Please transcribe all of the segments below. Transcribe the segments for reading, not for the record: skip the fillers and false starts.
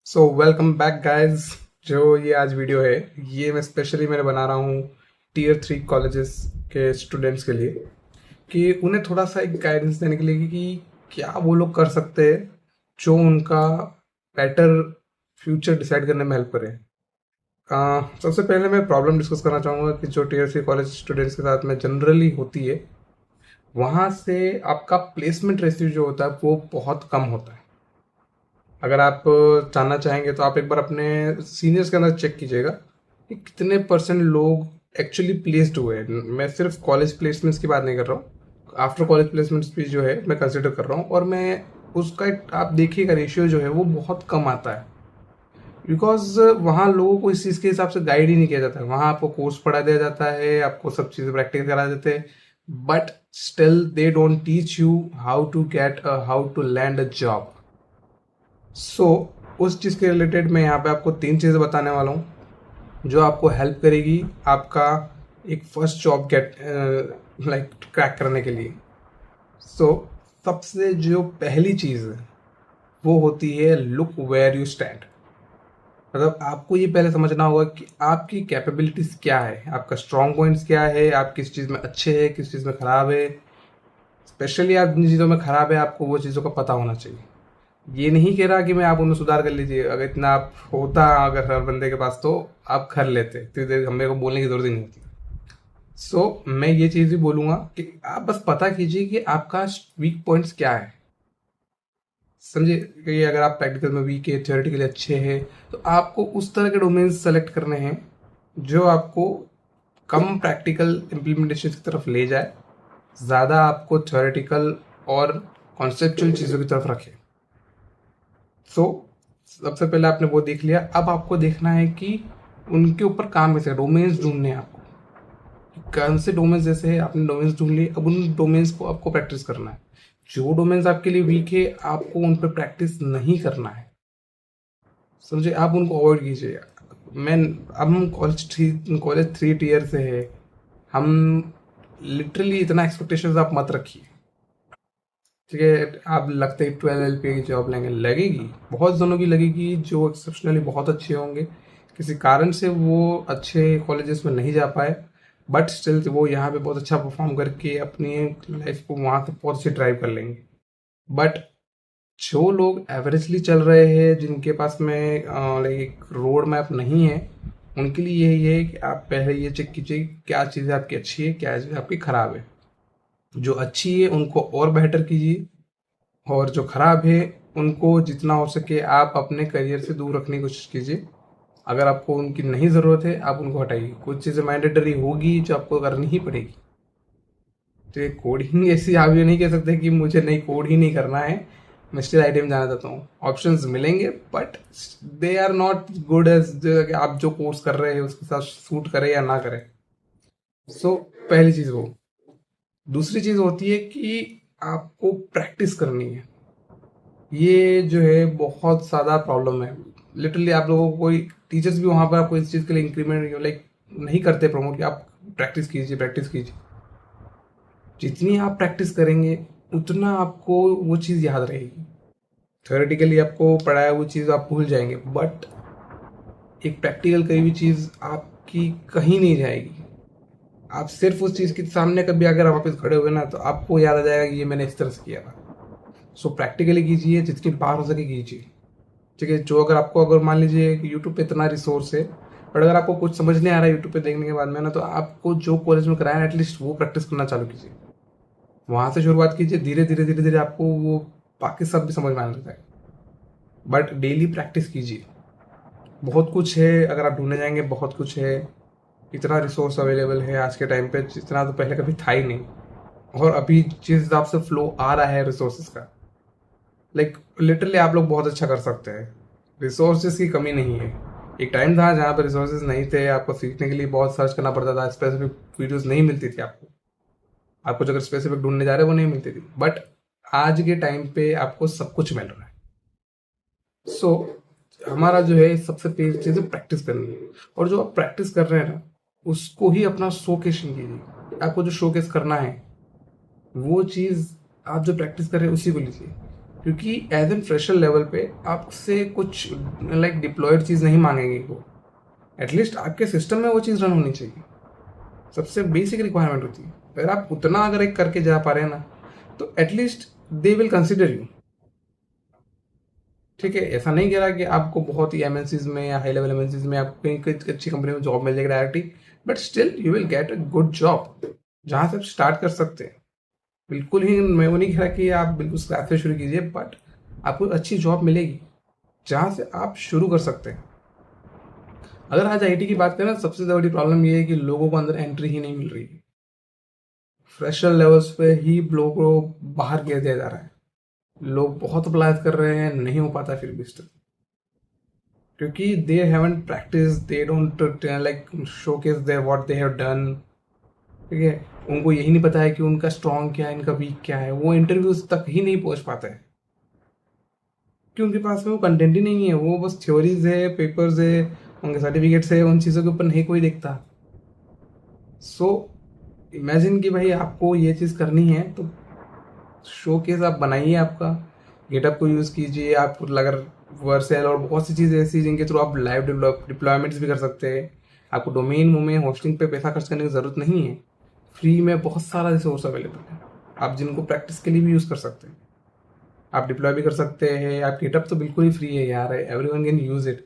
So welcome back guys. जो ये आज वीडियो है ये मैं स्पेशली बना रहा हूँ टीयर 3 कॉलेजेस के स्टूडेंट्स के लिए कि उन्हें थोड़ा सा एक गाइडेंस देने के लिए कि क्या वो लोग कर सकते हैं जो उनका बेटर फ्यूचर डिसाइड करने में हेल्प करे। सबसे पहले मैं प्रॉब्लम डिस्कस करना चाहूँगा कि जो टीयर 3 कॉलेज स्टूडेंट्स के साथ में जनरली होती है, वहाँ से आपका प्लेसमेंट रेशियो जो होता है वो बहुत कम होता है। अगर आप जानना चाहेंगे तो आप एक बार अपने सीनियर्स के अंदर चेक कीजिएगा कि कितने परसेंट लोग एक्चुअली प्लेस्ड हुए हैं। मैं सिर्फ कॉलेज प्लेसमेंट्स की बात नहीं कर रहा हूँ, आफ्टर कॉलेज प्लेसमेंट्स भी जो है मैं कंसिडर कर रहा हूँ, और मैं उसका आप देखिएगा रेशियो जो है वो बहुत कम आता है। बिकॉज वहाँ लोगों को इस चीज़ के हिसाब से गाइड ही नहीं किया जाता है। वहाँ आपको कोर्स पढ़ा दिया जाता है, आपको सब चीज़ें प्रैक्टिस करा देते हैं, but still they don't teach you how to land a job. So उस चीज़ के रिलेटेड मैं यहाँ पे आपको 3 चीज़ें बताने वाला हूँ जो आपको हेल्प करेगी आपका एक first job get like crack करने के लिए। सो सबसे जो पहली चीज़ है वो होती है लुक वेयर यू स्टैंड। मतलब आपको ये पहले समझना होगा कि आपकी कैपेबिलिटीज क्या है, आपका स्ट्रॉन्ग पॉइंट्स क्या है, आप किस चीज़ में अच्छे हैं, किस चीज़ में ख़राब है। स्पेशली आप जिन चीज़ों में ख़राब है आपको वो चीज़ों का पता होना चाहिए। ये नहीं कह रहा कि मैं आप उनमें सुधार कर लीजिए, अगर इतना आप होता अगर हर बंदे के पास तो आप कर लेते, इतनी देर हमें को बोलने की जरूरत ही नहीं होती। मैं ये चीज़ भी बोलूँगा कि आप बस पता कीजिए कि आपका वीक पॉइंट्स क्या है। समझे कि अगर आप प्रैक्टिकल में वीक है, थियोरेटिकली अच्छे हैं, तो आपको उस तरह के डोमेन्स सेलेक्ट करने हैं जो आपको कम प्रैक्टिकल इम्प्लीमेंटेशन की तरफ ले जाए, ज़्यादा आपको थियोरेटिकल और कॉन्सेप्चुअल चीज़ों की तरफ रखे। सो सबसे पहले आपने वो देख लिया। अब आपको देखना है कि उनके ऊपर काम कैसे, डोमेन्स ढूंढने हैं आपको कि कौन से डोमेन्स, जैसे है आपने डोमेन्स ढूंढ लिए, अब उन डोमेन्स को आपको प्रैक्टिस करना है। जो डोमेन्स आपके लिए वीक है आपको उन पर प्रैक्टिस नहीं करना है। समझे, आप उनको अवॉइड कीजिए। मैं अब हम कॉलेज 3 टीयर से है, हम लिटरली इतना एक्सपेक्टेशंस आप मत रखिए। ठीक है, आप लगते ही 12 LPA की जॉब लेंगे, लगेगी, बहुत जनों की लगेगी जो एक्सेप्शनली बहुत अच्छे होंगे, किसी कारण से वो अच्छे कॉलेजेस में नहीं जा पाए, बट स्टिल वो यहाँ पे बहुत अच्छा परफॉर्म करके अपनी लाइफ को वहाँ तक बहुत अच्छे ड्राइव कर लेंगे। बट जो लोग एवरेजली चल रहे हैं, जिनके पास में लाइक रोड मैप नहीं है, उनके लिए यही है कि आप पहले ये चेक कीजिए क्या चीज़ें आपकी अच्छी है, क्या चीज़ें आपकी खराब है। जो अच्छी है उनको और बेहतर कीजिए, और जो खराब है उनको जितना हो सके आप अपने करियर से दूर रखने की कोशिश कीजिए। अगर आपको उनकी नहीं ज़रूरत है आप उनको हटाइए। कुछ चीज़ें मैंडेटरी होगी जो आपको करनी ही पड़ेगी। तो ये कोडिंग ऐसी, आप ये नहीं कह सकते कि मुझे नहीं कोड ही नहीं करना है, मैं स्टिल आईटी में जाना चाहता हूँ। ऑप्शंस मिलेंगे but they are not good as आप जो कोर्स कर रहे हैं उसके साथ सूट करे या ना करे। पहली चीज़ वो। दूसरी चीज़ होती है कि आपको प्रैक्टिस करनी है। ये जो है बहुत ज़्यादा प्रॉब्लम है। लिटरली आप लोगों को कोई टीचर्स भी वहाँ पर आपको इस चीज़ के लिए इंक्रीमेंट लाइक नहीं करते प्रमोट कि आप प्रैक्टिस कीजिए, प्रैक्टिस कीजिए। जितनी आप प्रैक्टिस करेंगे उतना आपको वो चीज़ याद रहेगी। थ्योरेटिकली आपको पढ़ाया वो चीज़ आप भूल जाएंगे, बट एक प्रैक्टिकल करी हुई चीज़ आपकी कहीं नहीं जाएगी। आप सिर्फ उस चीज़ के सामने कभी अगर आप वापस खड़े हुए ना तो आपको याद आ जाएगा कि ये मैंने इस तरह से किया था। प्रैक्टिकली कीजिए, जितनी बार हो सके कीजिए। ठीक है, जो अगर आपको अगर मान लीजिए कि यूट्यूब पे इतना रिसोर्स है, बट अगर आपको कुछ समझ नहीं आ रहा है यूट्यूब पे देखने के बाद में ना, तो आपको जो कॉलेज में कराया एटलीस्ट वो प्रैक्टिस करना चालू कीजिए। वहाँ से शुरुआत कीजिए, धीरे धीरे धीरे धीरे आपको वो बाकी सब भी समझ में आने लगता है। बट डेली प्रैक्टिस कीजिए। बहुत कुछ है, अगर आप ढूंढने जाएंगे बहुत कुछ है। इतना रिसोर्स अवेलेबल है आज के टाइम पे जितना तो पहले कभी था ही नहीं। और अभी जिस हिसाब से फ्लो आ रहा है रिसोर्सेज का, लाइक लिटरली आप लोग बहुत अच्छा कर सकते हैं। रिसोर्सेज की कमी नहीं है। एक टाइम था जहाँ पर रिसोर्सेज नहीं थे, आपको सीखने के लिए बहुत सर्च करना पड़ता था, स्पेसिफिक वीडियोस नहीं मिलती थी आपको। आपको जो अगर स्पेसिफिक ढूंढने जा रहे हैं वो नहीं मिलती थी, बट आज के टाइम पे आपको सब कुछ मिल रहा है। सो हमारा जो है सबसे पहली चीज़ है प्रैक्टिस करनी है। और जो आप प्रैक्टिस कर रहे हैं ना, उसको ही अपना शोकेसिंग कीजिए। आपको जो शोकेस करना है वो चीज़, आप जो प्रैक्टिस कर रहे हैं उसी को लीजिए। क्योंकि एज एन फ्रेशर लेवल पे आपसे कुछ लाइक डिप्लॉयड चीज़ नहीं मांगेंगे वो, एटलीस्ट आपके सिस्टम में वो चीज़ रन होनी चाहिए। सबसे बेसिक रिक्वायरमेंट होती है। अगर आप उतना अगर एक करके जा पा रहे हैं ना, तो at least they will consider you. ठीक है, ऐसा नहीं कह रहा कि आपको बहुत ही एमएनसीज में या हाई लेवल एमएनसीज में आपको कहीं अच्छी कंपनी में जॉब मिल जाएगी directly, but still you will get a good job जहाँ से आप स्टार्ट कर सकते हैं। बिल्कुल ही मैं वो नहीं कह रहा कि आप बिल्कुल स्क्रैच से शुरू कीजिए, बट आपको अच्छी जॉब मिलेगी जहाँ से आप शुरू कर सकते हैं। अगर आज आईटी की बात करें, सबसे बड़ी प्रॉब्लम ये है कि लोगों को अंदर एंट्री ही नहीं मिल रही है। फ्रेशर लेवल्स पे ही लोगों को बाहर गिर दिया जा रहा है। लोग बहुत अप्लाई कर रहे हैं, नहीं हो पाता फिर भी स्टिल, क्योंकि they haven't practice, they don't like showcase there what they have done. ठीक है, उनको यही नहीं पता है कि उनका स्ट्रॉन्ग क्या है, इनका वीक क्या है। वो इंटरव्यूज तक ही नहीं पहुंच पाते हैं क्योंकि उनके पास में वो कंटेंट ही नहीं है। वो बस थ्योरीज है, पेपर्स है, उनके सर्टिफिकेट्स है, उन चीज़ों के ऊपर नहीं कोई देखता। सो इमेजिन कि भाई आपको ये चीज़ करनी है तो शो केस आप बनाइए, आपका गेटअप को यूज़ कीजिए। आप अगर वर्सेल और बहुत सी चीज़ें ऐसी जिनके थ्रू आप लाइव डिप्लॉयमेंट्स भी कर सकते हैं। आपको डोमेन वोमेन होस्टिंग पे पैसा खर्च करने की ज़रूरत नहीं है। फ्री में बहुत सारा रिसोर्स अवेलेबल है, आप जिनको प्रैक्टिस के लिए भी यूज़ कर सकते हैं। आप डिप्लॉय भी कर सकते हैं। आप गेटअप तो बिल्कुल ही फ्री है यार, एवरीवन कैन यूज़ इट।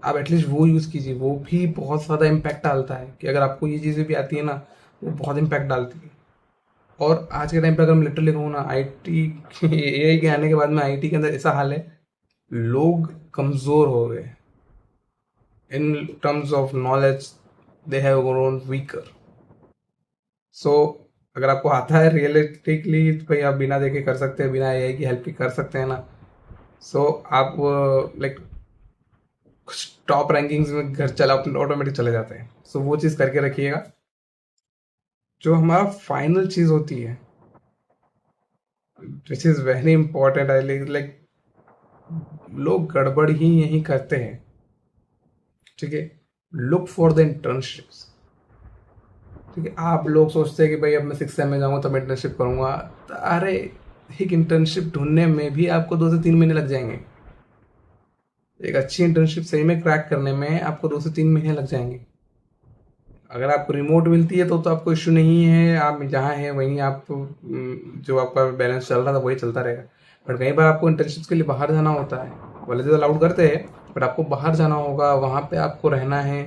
आप एटलीस्ट वो यूज़ कीजिए, वो भी बहुत ज़्यादा इम्पैक्ट डालता है। कि अगर आपको ये चीज़ें भी आती है ना, वो बहुत इम्पैक्ट डालती है। और आज के टाइम पे अगर मैं लिटरली कहूँ ना, आईटी एआई के आने के बाद में आईटी के अंदर ऐसा हाल है, लोग कमज़ोर हो गए in terms of knowledge, they have grown weaker. So अगर आपको आता है रियलिस्टिकली तो भाई आप बिना देखे कर सकते हैं, बिना एआई की हेल्प के कर सकते हैं ना। सो आप लाइक टॉप रैंकिंग्स में घर चला ऑटोमेटिक चले जाते हैं। सो वो चीज़ करके रखिएगा। जो हमारा फाइनल चीज़ होती है, which is very important, I like लोग गड़बड़ ही यही करते हैं। ठीक है, लुक फॉर द इंटर्नशिप्स। ठीक है, आप लोग सोचते हैं कि भाई अब मैं 6 में जाऊँगा तब इंटर्नशिप करूँगा। तो अरे, एक इंटर्नशिप ढूंढने में भी आपको 2 से 3 महीने लग जाएंगे। एक अच्छी इंटर्नशिप सही में क्रैक करने में आपको 2 से 3 महीने लग जाएंगे। अगर आपको रिमोट मिलती है तो आपको इश्यू नहीं है, आप जहाँ हैं वहीं आप जो आपका बैलेंस चल रहा था वही चलता रहेगा। बट कई बार आपको इंटर्नशिप के लिए बाहर जाना होता है। कॉलेजेस अलाउड करते हैं, बट आपको बाहर जाना होगा, वहाँ पे आपको रहना है।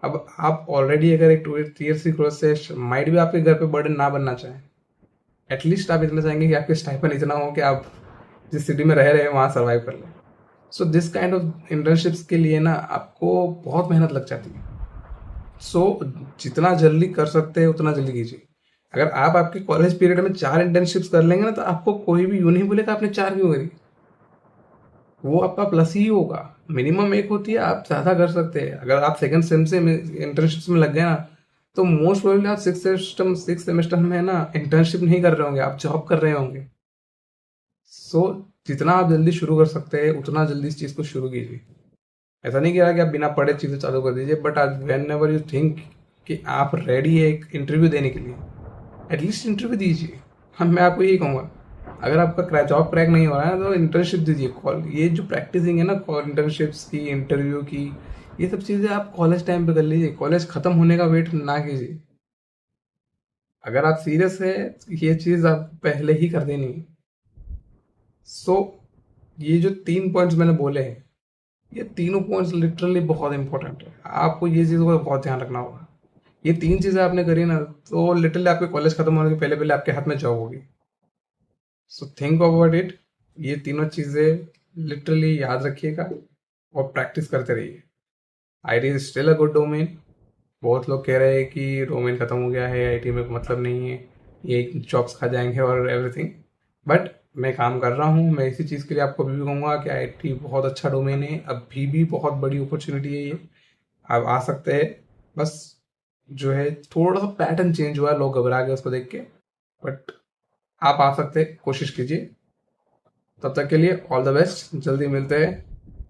अब आप ऑलरेडी अगर एक टीयर सी कोर्स से माइट भी आपके घर पे बर्डन ना बनना चाहें, एटलीस्ट आप इतना चाहेंगे कि आपके स्टाइपेंड इतना हो कि आप जिस सिटी में रह रहे हैं वहाँ सर्वाइव कर लें। So this kind of internships के लिए ना आपको बहुत मेहनत लग जाती है। सो जितना जल्दी कर सकते हैं उतना जल्दी कीजिए। अगर आप आपके कॉलेज पीरियड में 4 इंटर्नशिप्स कर लेंगे ना, तो आपको कोई भी यूँ नहीं बोलेगा आपने 4 क्यों करी। वो आपका प्लस ही होगा। मिनिमम एक होती है, आप ज़्यादा कर सकते हैं। अगर आप सेकंड सेम से इंटर्नशिप्स में लग गए ना, तो मोस्ट प्रोबेबली आप सिक्स सेमेस्टर में ना इंटर्नशिप नहीं कर रहे होंगे, आप जॉब कर रहे होंगे। सो जितना आप जल्दी शुरू कर सकते हैं उतना जल्दी इस चीज़ को शुरू कीजिए। ऐसा नहीं कह रहा कि आप बिना पढ़े चीज़ें चालू कर दीजिए, बट आज वेन एवर यू थिंक कि आप रेडी है एक इंटरव्यू देने के लिए, एटलीस्ट इंटरव्यू दीजिए। हम मैं आपको यही कहूँगा, अगर आपका जॉब क्रैक नहीं हो रहा है तो इंटर्नशिप दीजिए। कॉल ये जो प्रैक्टिसिंग है ना इंटर्नशिप्स की, इंटरव्यू की, ये सब चीज़ें आप कॉलेज टाइम पे कर लीजिए। कॉलेज ख़त्म होने का वेट ना कीजिए। अगर आप सीरियस है, ये चीज़ आप पहले ही कर देनी है। सो ये जो 3 पॉइंट्स मैंने बोले हैं, ये तीनों पॉइंट्स लिटरली बहुत इंपॉर्टेंट है। आपको ये चीज़ों का बहुत ध्यान रखना होगा। ये 3 चीज़ें आपने करी ना, तो लिटरली आपके कॉलेज खत्म होने के पहले पहले आपके हाथ में जॉब होगी। So think about it. ये तीनों चीज़ें लिटरली याद रखिएगा और प्रैक्टिस करते रहिए। IT is still a good domain. बहुत लोग कह रहे हैं कि डोमेन खत्म हो गया है, आईटी में मतलब नहीं है, ये जॉब्स खा जाएंगे और एवरीथिंग। बट मैं काम कर रहा हूँ। मैं इसी चीज़ के लिए आपको अभी भी कहूँगा कि आईटी बहुत अच्छा डोमेन है, अभी भी बहुत बड़ी अपॉर्चुनिटी है ये। आप आ सकते हैं। बस जो है थोड़ा सा पैटर्न चेंज हुआ है, लोग घबरा गए उसको देख के, बट आप आ सकते हैं, कोशिश कीजिए। तब तक के लिए ऑल द बेस्ट, जल्दी मिलते हैं।